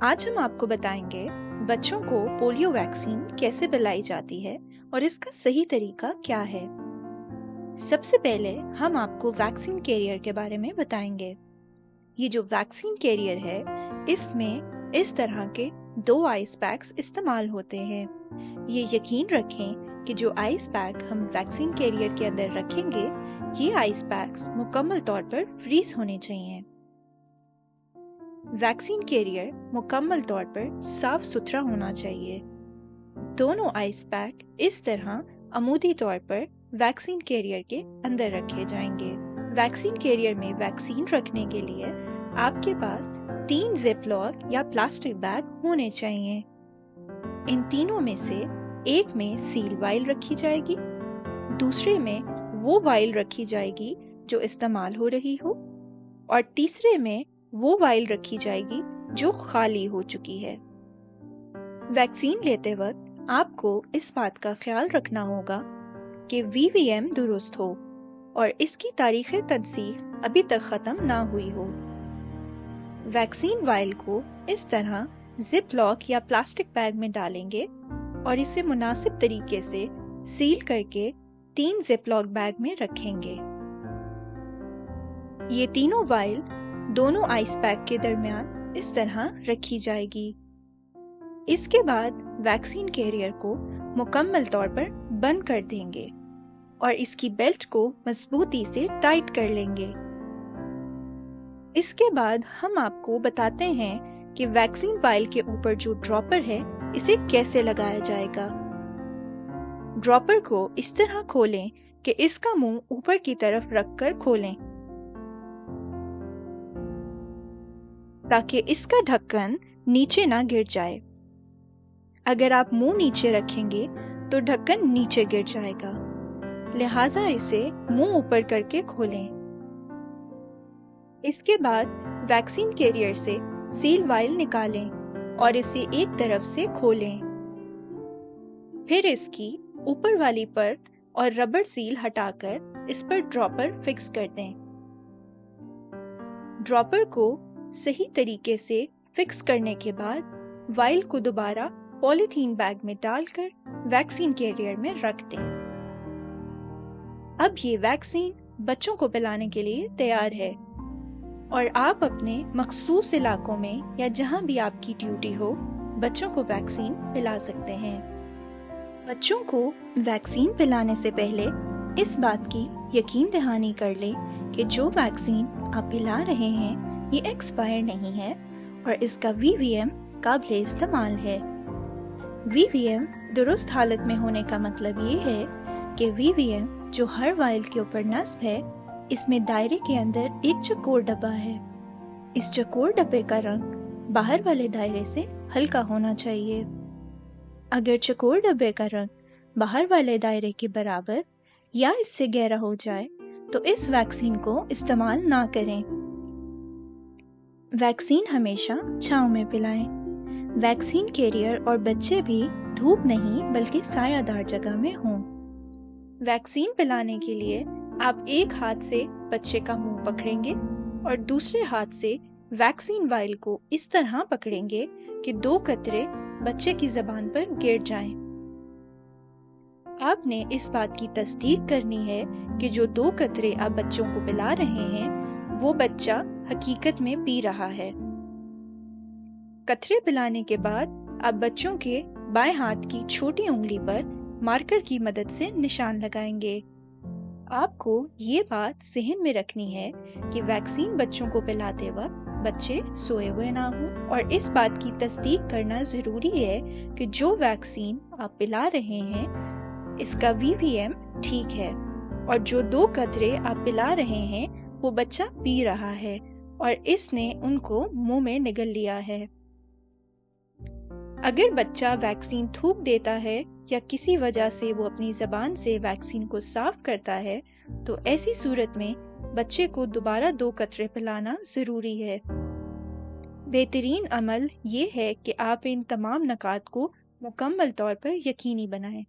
आज हम आपको बताएंगे बच्चों को पोलियो वैक्सीन कैसे पिलाई जाती है और इसका सही तरीका क्या है। सबसे पहले हम आपको वैक्सीन कैरियर के बारे में बताएंगे। ये जो वैक्सीन कैरियर है, इसमें इस तरह के 2 आइस पैक्स इस्तेमाल होते हैं। ये यकीन रखें कि जो आइस पैक हम वैक्सीन कैरियर के अंदर रखेंगे, ये आइस पैक्स मुकम्मल तौर पर फ्रीज होने चाहिए। वैक्सीन कैरियर मुकम्मल तौर पर साफ सुथरा होना चाहिए। दोनों आइस पैक इस तरह अमूदी तौर पर वैक्सीन कैरियर के अंदर रखे जाएंगे। वैक्सीन कैरियर में वैक्सीन रखने के लिए आपके पास 3 जिप लॉक या प्लास्टिक बैग होने चाहिए। इन तीनों में से एक में सील वाइल रखी जाएगी, दूसरे में वो वाइल रखी जाएगी जो इस्तेमाल हो रही हो, और तीसरे में वो वाइल रखी जाएगी जो खाली हो चुकी है। वैक्सीन लेते वक्त आपको इस बात का ख्याल रखना होगा कि वीवीएम दुरुस्त हो और इसकी तारीख तनसीख अभी तक खत्म ना हुई हो। वैक्सीन वाइल को इस तरह जिप लॉक या प्लास्टिक बैग में डालेंगे और इसे मुनासिब तरीके से सील करके 3 जिप लॉक बैग में रखेंगे। ये तीनों वाइल दोनों आइस पैक के दरमियान इस तरह रखी जाएगी। इसके बाद वैक्सीन कैरियर को मुकम्मल तौर पर बंद कर देंगे और इसकी बेल्ट को मजबूती से टाइट कर लेंगे। इसके बाद हम आपको बताते हैं कि वैक्सीन वाइल के ऊपर जो ड्रॉपर है, इसे कैसे लगाया जाएगा। ड्रॉपर को इस तरह खोलें कि इसका मुंह ऊपर की तरफ रखकर खोलें ताकि इसका ढक्कन नीचे ना गिर जाए। अगर आप मुंह नीचे रखेंगे तो ढक्कन नीचे गिर जाएगा, लिहाजा इसे मुंह ऊपर करके खोलें। इसके बाद वैक्सीन कैरियर से सील वाइल निकालें और इसे एक तरफ से खोलें। फिर इसकी ऊपर वाली परत और रबर सील हटाकर इस पर ड्रॉपर फिक्स कर दें। ड्रॉपर को सही तरीके से फिक्स करने के बाद वाइल को दोबारा पॉलीथीन बैग में डालकर वैक्सीन कैरियर में रख दें। अब ये वैक्सीन बच्चों को पिलाने के लिए तैयार है और आप अपने मखसूस इलाकों में या जहां भी आपकी ड्यूटी हो, बच्चों को वैक्सीन पिला सकते हैं। बच्चों को वैक्सीन पिलाने से पहले इस बात की यकीन दहानी कर लें कि जो वैक्सीन आप पिला रहे हैं ये एक्सपायर नहीं है और इसका वीवीएम काबिल इस्तेमाल है। वीवीएम दुरुस्त हालत में होने का मतलब ये है कि वीवीएम जो हर वाइल के ऊपर नस्ब है, इसमें दायरे के अंदर एक चकोर डब्बा है। इस चकोर डब्बे का रंग बाहर वाले दायरे से हल्का होना चाहिए। अगर चकोर डब्बे का रंग बाहर वाले दायरे के बराबर या इससे गहरा हो जाए तो इस वैक्सीन को इस्तेमाल ना करें। वैक्सीन हमेशा छांव में पिलाएं। वैक्सीन कैरियर और बच्चे भी धूप नहीं बल्कि सायादार जगह में हों। वैक्सीन पिलाने के लिए आप एक हाथ से बच्चे का मुंह पकड़ेंगे और दूसरे हाथ से वैक्सीन वाइल को इस तरह पकड़ेंगे कि 2 कतरे बच्चे की जबान पर गिर जाएं। आपने इस बात की तस्दीक करनी है कि जो 2 कतरे आप बच्चों को पिला रहे हैं, वो बच्चा हकीकत में पी रहा है। कतरे पिलाने के बाद आप बच्चों के बाएं हाथ की छोटी उंगली पर मार्कर की मदद से निशान लगाएंगे। आपको ये बात ज़हन में रखनी है कि वैक्सीन बच्चों को पिलाते वक्त बच्चे सोए हुए ना हों और इस बात की तस्दीक करना ज़रूरी है कि जो वैक्सीन आप पिला रहे हैं, इसका वीवीएम ठीक है और जो 2 कतरे आप पिला रहे हैं वो बच्चा पी रहा है और इसने उनको मुंह में निगल लिया है। अगर बच्चा वैक्सीन थूक देता है या किसी वजह से वो अपनी जबान से वैक्सीन को साफ करता है, तो ऐसी सूरत में बच्चे को दोबारा 2 कतरे पिलाना जरूरी है। बेहतरीन अमल ये है कि आप इन तमाम नकात को मुकम्मल तौर पर यकीनी बनाएं।